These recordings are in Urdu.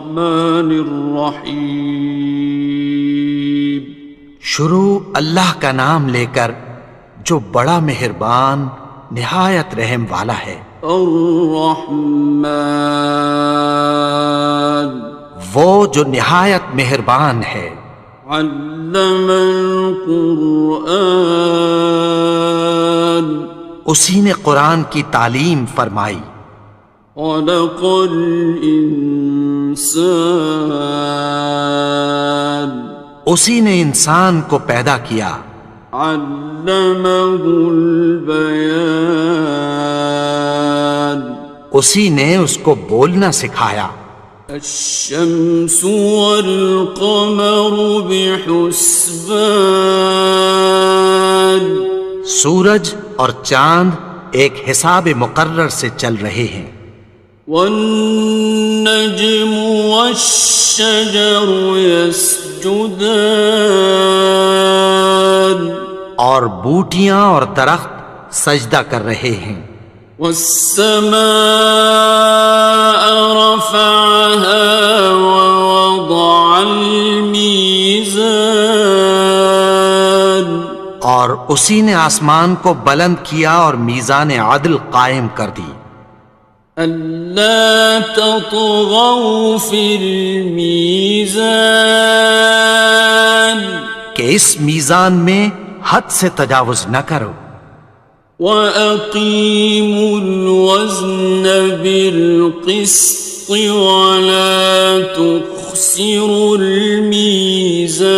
الرحمن الرحیم. شروع اللہ کا نام لے کر جو بڑا مہربان نہایت رحم والا ہے. الرحمن وہ جو نہایت مہربان ہے. علم القرآن اسی نے قرآن کی تعلیم فرمائی. خلق الانسان اسی نے انسان کو پیدا کیا. علمہ البیان اسی نے اس کو بولنا سکھایا. الشمس والقمر بحسبان سورج اور چاند ایک حساب مقرر سے چل رہے ہیں. والنجم والشجر يسجدان اور بوٹیاں اور درخت سجدہ کر رہے ہیں. والسماء رفعها ووضع الميزان اور اسی نے آسمان کو بلند کیا اور میزان عدل قائم کر دی. ألا تطغوا في الميزان کہ اس میزان میں حد سے تجاوز نہ کرو. وَأَقِيمُوا الْوَزْنَ بِالْقِسْطِ وَلَا تُخْسِرُوا الْمِيزَانَ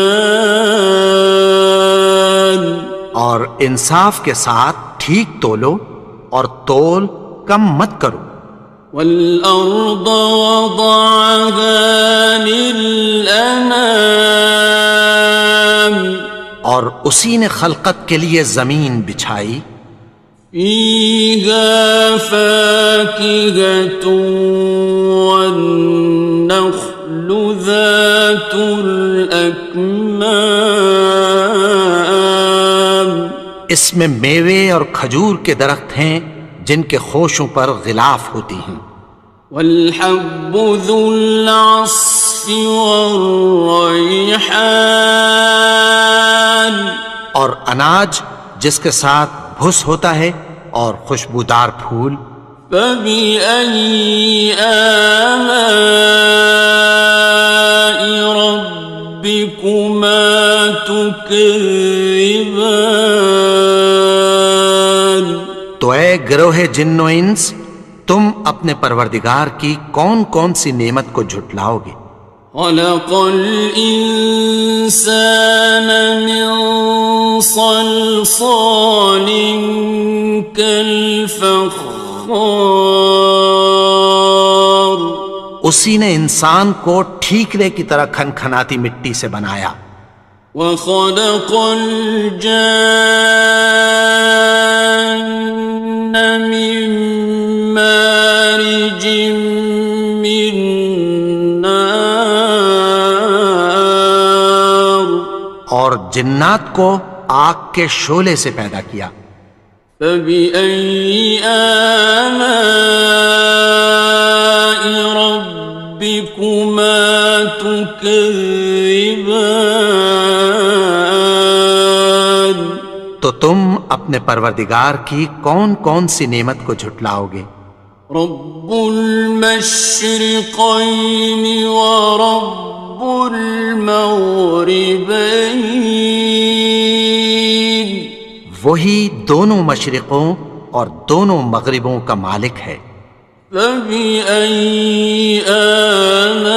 اور انصاف کے ساتھ ٹھیک تولو اور تول کم مت کرو. وَالْأَرْضَ وَضَعَهَا لِلْأَنَامِ اور اسی نے خلقت کے لیے زمین بچھائی. فِيهَا فَاكِهَةٌ وَالنَّخْلُ ذَاتُ الْأَكْمَامِ اس میں میوے اور کھجور کے درخت ہیں جن کے خوشوں پر غلاف ہوتی ہیں. وَالْحَبُّ ذُو الْعَصْفِ وَالرَّيْحَانِ اور اناج جس کے ساتھ بھس ہوتا ہے اور خوشبودار پھول. فَبِأَيِّ آلَاءِ رَبِّكُمَا تُكَذِّبَانِ تو اے گروہ جن و انس تم اپنے پروردگار کی کون کون سی نعمت کو جھٹلاؤ گے. خَلَقَ الْإِنسَانَ مِنْ صَلْصَالٍ كَالْفَخَّارِ اسی نے انسان کو ٹھیکرے کی طرح کھنکھناتی مٹی سے بنایا. وَخَلَقَ الْجَانَّ مِن مَّارِجٍ مِّن نَّارٍ اور جنات کو آگ کے شعلے سے پیدا کیا. فَبِأَيِّ آلَاءِ رَبِّكُمَا تُكَذِّبَانِ تو تم اپنے پروردگار کی کون کون سی نعمت کو جھٹلاؤ گے. رب المشرقین ورب المغربین وہی دونوں مشرقوں اور دونوں مغربوں کا مالک ہے. فَبِأَيِّ آلَاءِ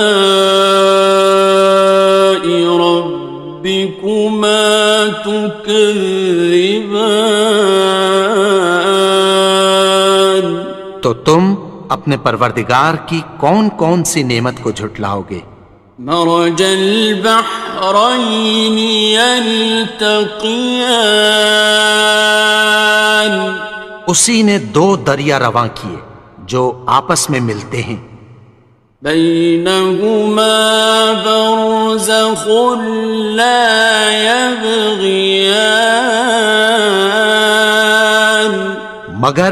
رَبِّكُمَا تُكَذِّبَانِ تو تم اپنے پروردگار کی کون کون سی نعمت کو جھٹلاؤ گے. مرج البحرین یلتقیان اسی نے دو دریا رواں کیے جو آپس میں ملتے ہیں. بینہما برزخ لا یبغیان مگر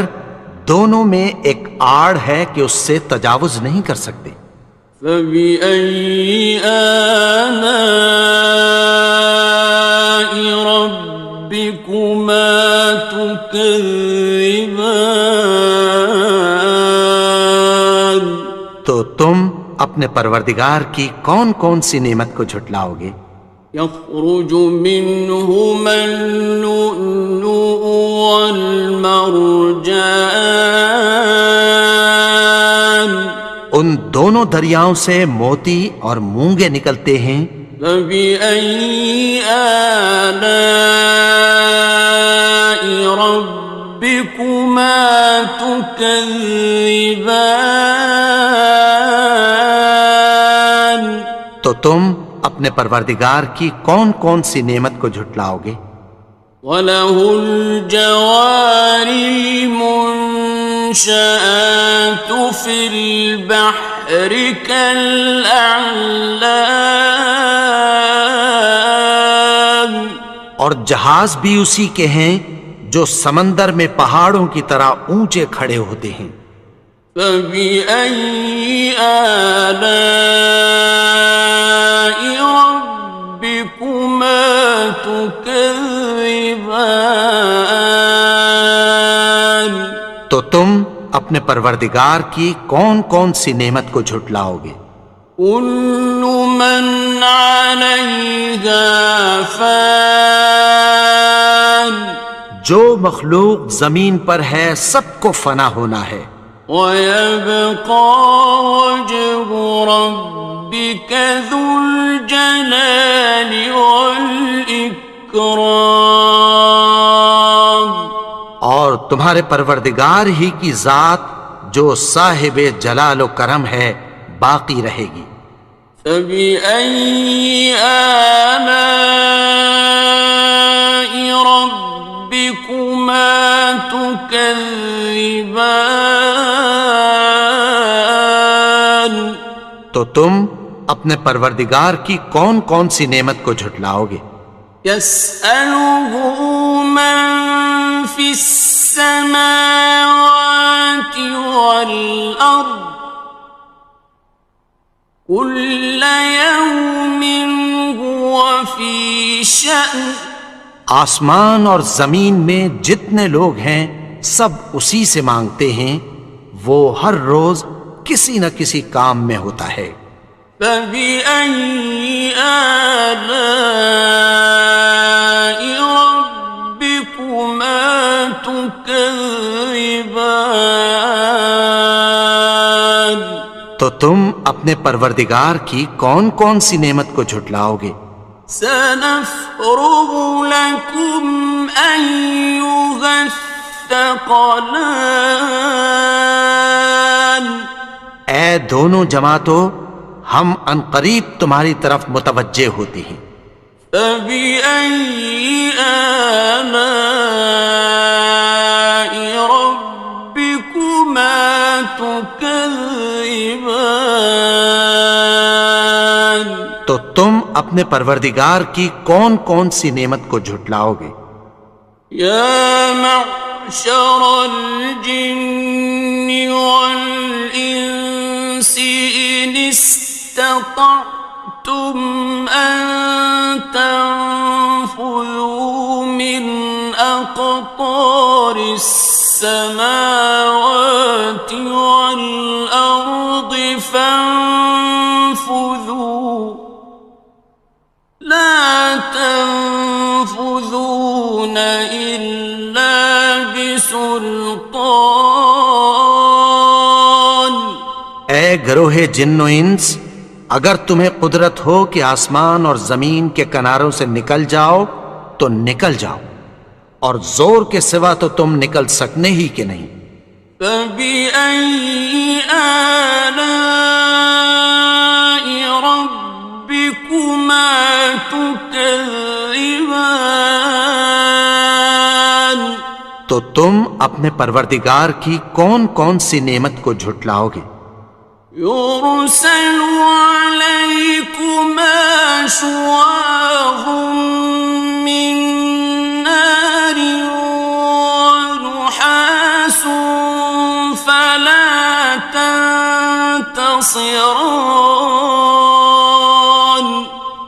دونوں میں ایک آڑ ہے کہ اس سے تجاوز نہیں کر سکتے. فبأي آلاء ربكما تكذبان؟ تو تم اپنے پروردگار کی کون کون سی نعمت کو جھٹلاؤ گے؟ يخرج منهما اللؤلؤ والمرجان ان دونوں دریاؤں سے موتی اور مونگے نکلتے ہیں۔ فبأي آلاء ربكما تكذبان؟ تو تم اپنے پروردگار کی کون کون سی نعمت کو جھٹلاؤ گے؟ وَلَهُ الْجَوَارِ الْمُنشَآتُ فِي الْبَحْرِ كَالْأَعْلَامِ، اور جہاز بھی اسی کے ہیں جو سمندر میں پہاڑوں کی طرح اونچے کھڑے ہوتے ہیں۔ فَبِأَيِّ آلَاءِ رَبِّكُمَا تُكَذِّبَانِ؟ تو تم اپنے پروردگار کی کون کون سی نعمت کو جھٹلاؤ گے؟ كُلُّ مَنْ عَلَيْهَا فَانٍ، جو مخلوق زمین پر ہے سب کو فنا ہونا ہے، وَيَبْقَى وَجْهُ رَبِّكَ ذُو الْجَلَالِ وَالْإِكْرَامِ، اور تمہارے پروردگار ہی کی ذات جو صاحب جلال و کرم ہے باقی رہے گی۔ فَبِأَيِّ آلَاءِ رَبِّكُمَا تُكَذِّبَانِ؟ تو تم اپنے پروردگار کی کون کون سی نعمت کو جھٹلاؤ گے؟ يَسْأَلُهُ مَن فِي السَّمَاوَاتِ وَالْأَرْضِ كُلَّ يَوْمٍ هُوَ فِي شَأْنٍ، آسمان اور زمین میں جتنے لوگ ہیں سب اسی سے مانگتے ہیں، وہ ہر روز کسی نہ کسی کام میں ہوتا ہے۔ فَبِأَيِّ آلَاءِ رَبِّكُمَا تُكَذِّبَانِ؟ تو تم اپنے پروردگار کی کون کون سی نعمت کو جھٹلاؤ گے؟ سَنَفْرُغُ لَكُمْ أَيُّهَ الثَّقَلَانِ، اے دونوں جماعتوں، ہم عنقریب تمہاری طرف متوجہ ہوتے ہیں۔ فَبِأَيِّ آلَاءِ رَبِّكُمَا تُكَذِّبَانِ؟ تو تم اپنے پروردگار کی کون کون سی نعمت کو جھٹلاؤ گے؟ يَا مَعْشَرَ الْجِنِّ وَالْإِنسِ إِنِ اسْتَطَعْتُمْ أَن تَنفُذُوا مِنْ أَقْطَارِ السَّمَاوَاتِ وَالْأَرْضِ فَانفُذُوا لَا تَنفُذُونَ إِلَّا بِسُلْطَانٍ۔ اے گروہ جن و انس، اگر تمہیں قدرت ہو کہ آسمان اور زمین کے کناروں سے نکل جاؤ تو نکل جاؤ، اور زور کے سوا تو تم نکل سکنے ہی کہ نہیں۔ فَبِأَيِّ آلَاءِ رَبِّكُمَا تُكَذِّبَانِ؟ تو تم اپنے پروردگار کی کون کون سی نعمت کو جھٹلاؤ گے؟ يُرْسَلُ عَلَيْكُمَا شُوَاظٌ مِّن نَّارٍ وَنُحَاسٌ فَلَا تَنتَصِرَانِ؟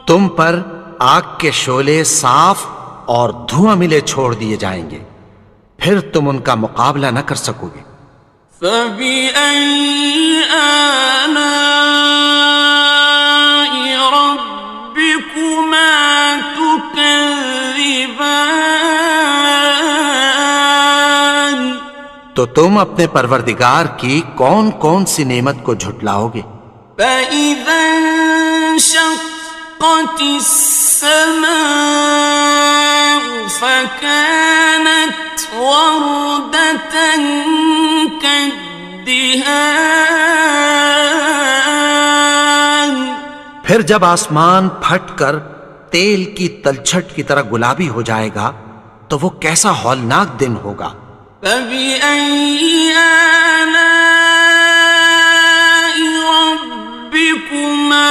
تم پر آگ کے شعلے صاف اور دھواں ملے چھوڑ دیے جائیں گے، پھر تم ان کا مقابلہ نہ کر سکو گے۔ فَبِأَيِّ آلَاءِ رَبِّكُمَا تُكَذِّبَانِ؟ تو تم اپنے پروردگار کی کون کون سی نعمت کو جھٹلاؤ گے؟ فَإِذَا انشَقَّتِ السَّمَاءُ فَكَانَتْ وَرْدَةً كَالدِّهَانِ، پھر جب آسمان پھٹ کر تیل کی تلچھٹ کی طرح گلابی ہو جائے گا تو وہ کیسا ہولناک دن ہوگا۔ فَبِأَيِّ آلَاءِ رَبِّكُمَا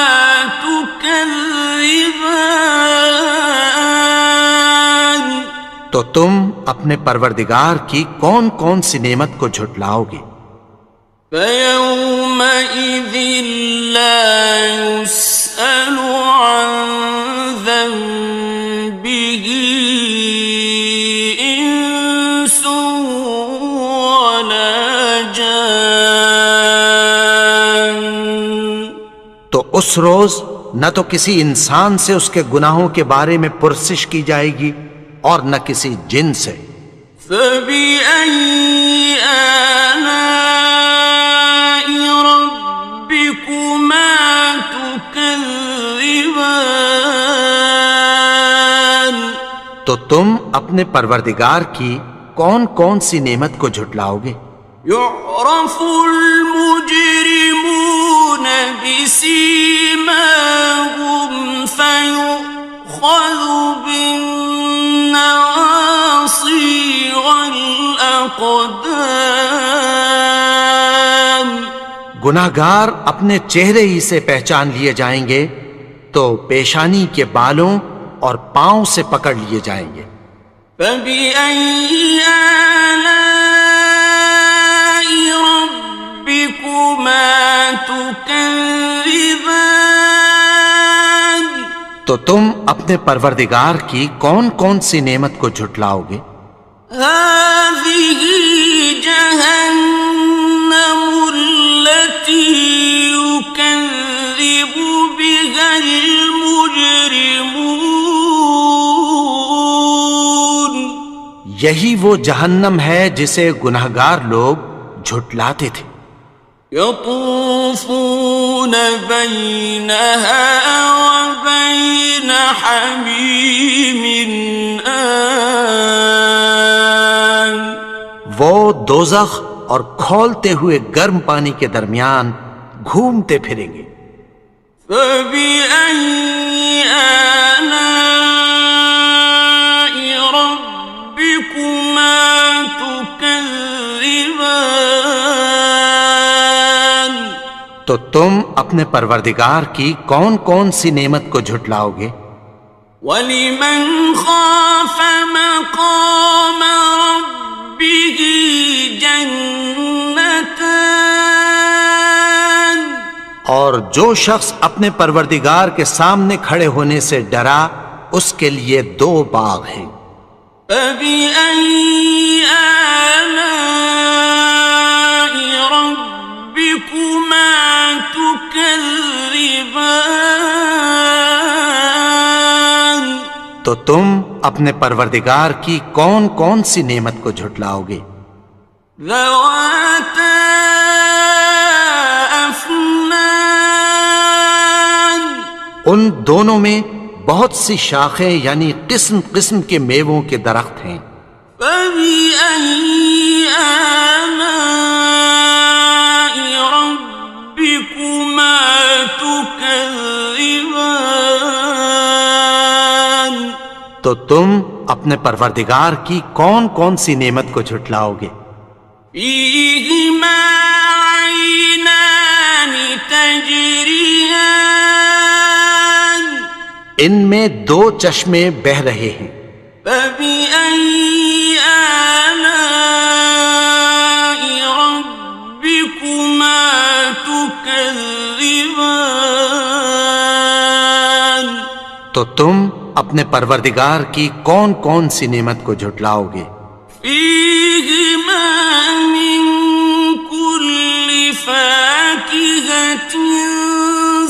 تُكَذِّبَانِ؟ تو تم اپنے پروردگار کی کون کون سی نعمت کو جھٹلاؤ گے؟ فَيَوْمَئِذٍ لَا يُسْأَلُ عَنْ ذَنبِهِ إِنسٌ وَلَا جَانٌّ۔ تو اس روز نہ تو کسی انسان سے اس کے گناہوں کے بارے میں پرسش کی جائے گی اور نہ کسی جن سے۔ فَبِأَيِّ آلَاءِ رَبِّكُمَا تُكَذِّبَانِ؟ تو تم اپنے پروردگار کی کون کون سی نعمت کو جھٹلاؤ گے؟ يُعْرَفُ الْمُجْرِمُونَ بِسِيمَاهُمْ فَيُؤْخَذُ بِالنَّوَاصِي وَالْأَقْدَامِ۔ گناہگار اپنے چہرے ہی سے پہچان لیے جائیں گے تو پیشانی کے بالوں اور پاؤں سے پکڑ لیے جائیں گے۔ فَبِأَيِّ آلَاءِ رَبِّكُمَا تُكَذِّبَانِ؟ تو تم اپنے پروردگار کی کون کون سی نعمت کو جھٹلاؤ گے؟ هَٰذِهِ جَهَنَّمُ الَّتِي يُكَذِّبُ بِهَا الْمُجْرِمُونَ۔ یہی وہ جہنم ہے جسے گناہگار لوگ جھٹلاتے تھے۔ يَطُوفُونَ بَيْنَهَا وَبَيْنَ حَمِيمٍ آنٍ۔ وہ دوزخ اور کھولتے ہوئے گرم پانی کے درمیان گھومتے پھریں گے۔ فَبِأَيِّ آلَاءِ رَبِّكُمَا تُكَذِّبَانِ؟ تو تم اپنے پروردگار کی کون کون سی نعمت کو جھٹلاؤ گے؟ وَلِمَنْ خَافَ مَقَامَ رَبِّهِ جَنَّتَانِ؟ اور جو شخص اپنے پروردگار کے سامنے کھڑے ہونے سے ڈرا اس کے لیے 2 باغ ہیں۔ فَبِأَيِّ آلَاءِ رَبِّكُمَا تُكَذِّبَانِ؟ تو تم اپنے پروردگار کی کون کون سی نعمت کو جھٹلاؤ گے؟ ذَوَاتَا أَفْنَانٍ۔ ان دونوں میں بہت سی شاخیں یعنی قسم قسم کے میووں کے درخت ہیں۔ فَبِأَيِّ آلَاءِ رَبِّكُمَا تُكَذِّبَانِ؟ تو تم اپنے پروردگار کی کون کون سی نعمت کو جھٹلاؤ گے؟ فِيهِمَا عَيْنَانِ تَجْرِيَانِ۔ ان میں 2 چشمے بہہ رہے ہیں۔ فَبِأَيِّ آلَاءِ رَبِّكُمَا تُكَذِّبَانِ؟ تو تم اپنے پروردگار کی کون کون سی نعمت کو جھٹلاؤ گے؟ فیہما من کل فاکہۃ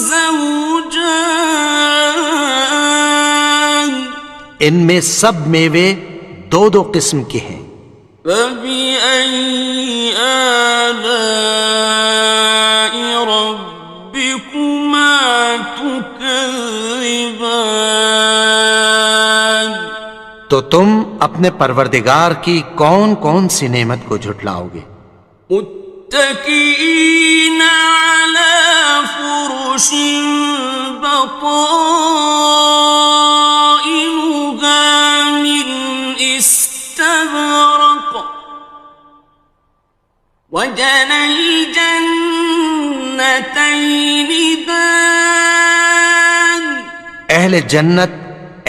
زوجان، ان میں سب میوے دو دو قسم کے ہیں۔ فبأي آلاء ربكما تكذبان، تو تم اپنے پروردگار کی کون کون سی نعمت کو جھٹلاؤ گے؟ متكئين على فرش بطائنها من استبرق، وجنى الجنتين دان، اہل جنت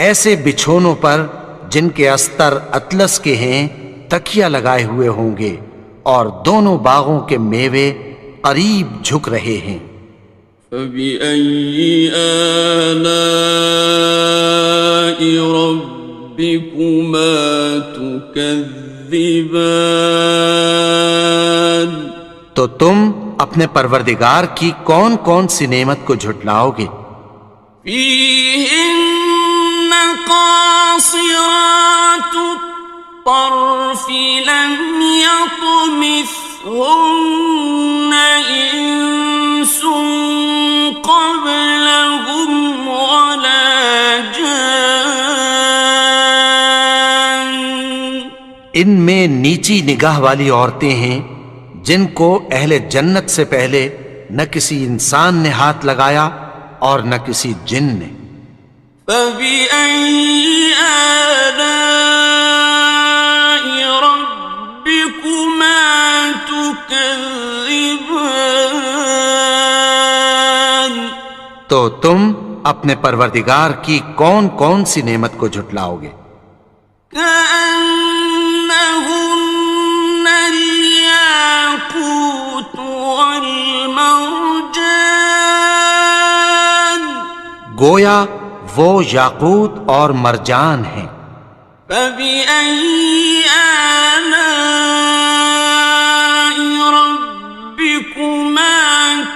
ایسے بچھونوں پر جن کے استر اطلس کے ہیں تکیہ لگائے ہوئے ہوں گے، اور دونوں باغوں کے میوے قریب جھک رہے ہیں۔ فبأي آلاء ربكما تكذبان، تو تم اپنے پروردگار کی کون کون سی نعمت کو جھٹلاؤ گے؟ فيهن قاصرات الطرف لم يطمثهن إنس قبلهم ولا جان، ان میں نیچی نگاہ والی عورتیں ہیں جن کو اہل جنت سے پہلے نہ کسی انسان نے ہاتھ لگایا اور نہ کسی جن نے۔ فبأي آلاء ربكما تكذبان، تو تم اپنے پروردگار کی کون کون سی نعمت کو جھٹلاؤ گے؟ كأنهن الياقوت والمرجان، گویا وہ یاقوت اور مرجان ہیں۔ فبأي آلاء ربكما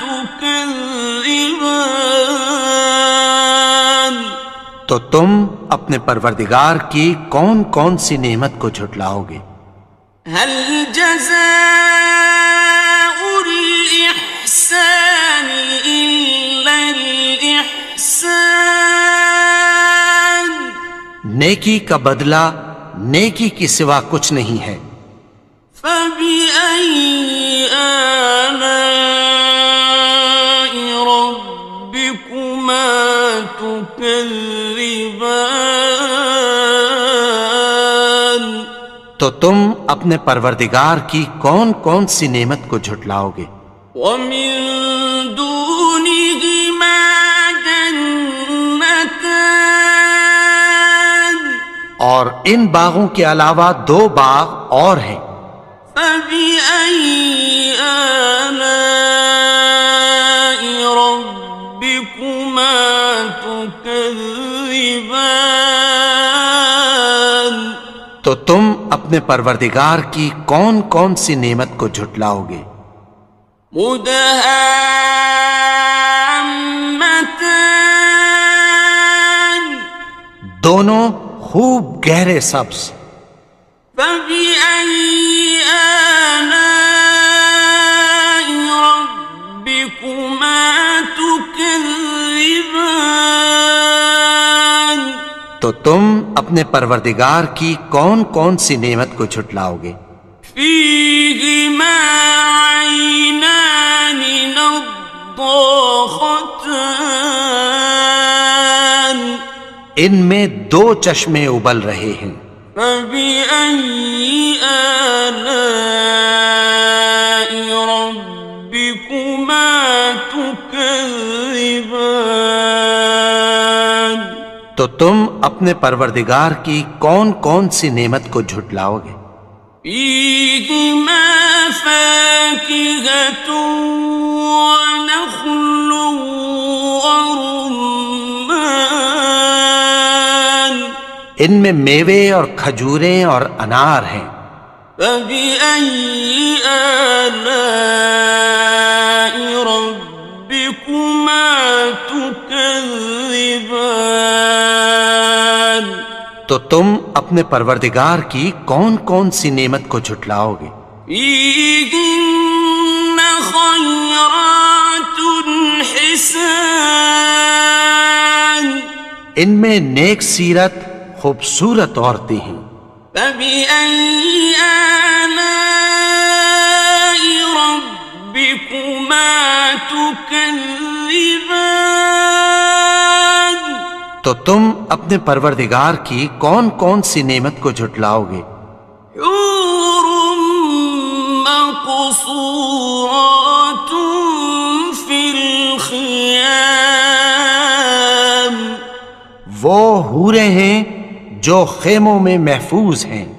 تكذبان، تو تم اپنے پروردگار کی کون کون سی نعمت کو جھٹلاؤ گے؟ هل جزاء الإحسان إلا الإحسان، نیکی کا بدلہ نیکی کی سوا کچھ نہیں ہے۔ فبأي آلاء ربكما تكذبان، تو تم اپنے پروردگار کی کون کون سی نعمت کو جھٹلاؤ گے؟ ومن دونهما جنتان، اور ان باغوں کے علاوہ دو باغ اور ہیں۔ فبأي آلاء ربكما تكذبان، تو تم اپنے پروردگار کی کون کون سی نعمت کو جھٹلاؤ گے؟ مدهامتان، دونوں خوب گہرے سبز۔ فبأي آلاء ربكما تكذبان، تو تم اپنے پروردگار کی کون کون سی نعمت کو جھٹلاؤ گے؟ فيهما عينان نضاختان، ان میں دو چشمے ابل رہے ہیں۔ فبأي آلاء ربكما تكذبان، تو تم اپنے پروردگار کی کون کون سی نعمت کو جھٹلاؤ گے؟ فيهما فاكهة ونخل ورمان، ان میں میوے اور کھجوریں اور انار ہیں۔ فبأي آلاء ربكما تكذبان؟ تو تم اپنے پروردگار کی کون کون سی نعمت کو جھٹلاؤ گے؟ فيهن خيرات حسان، ان میں نیک سیرت خوبصورت عورتیں ہیں۔ فبأي آلاء ربكما تكذبان؟ تو تم اپنے پروردگار کی کون کون سی نعمت کو جھٹلاؤ گے؟ حور مقصورات في الخيام، وہ حوریں ہیں جو خیموں میں محفوظ ہیں۔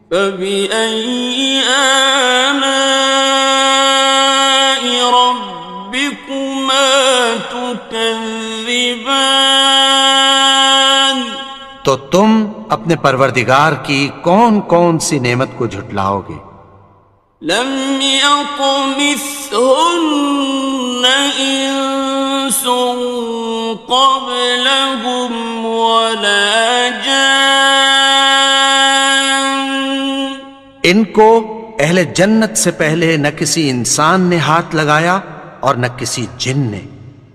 فبأي آلاء ربكما تكذبان؟ تو تم اپنے پروردگار کی کون کون سی نعمت کو جھٹلاؤ گے؟ لم يطمثهن إنس قبلهم ولا جان، ان کو اہل جنت سے پہلے نہ کسی انسان نے ہاتھ لگایا اور نہ کسی جن نے۔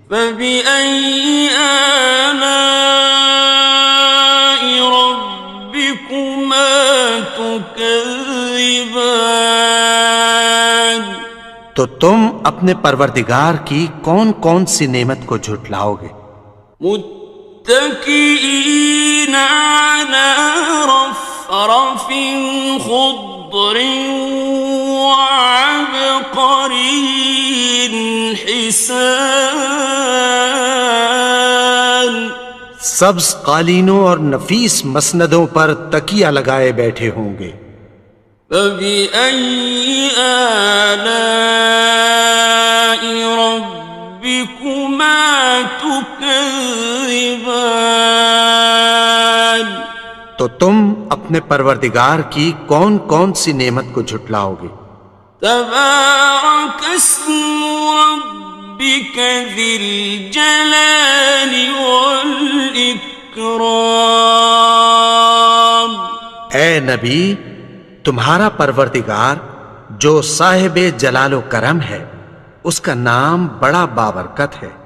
فبأي آلاء ربكما تكذبان؟ تو تم اپنے پروردگار کی کون کون سی نعمت کو جھٹلاؤ گے؟ متكئين على رفرف خضر وعبقري حسان، سبز قالینوں اور نفیس مسندوں پر تکیہ لگائے بیٹھے ہوں گے۔ فبأي آلاء ربكما تكذبان؟ تو تم اپنے پروردگار کی کون کون سی نعمت کو جھٹلاؤ گے؟ تبارك اسم ربك ذي الجلال والإكرام۔ اے نبی، تمہارا پروردگار جو صاحب جلال و کرم ہے، اس کا نام بڑا بابرکت ہے۔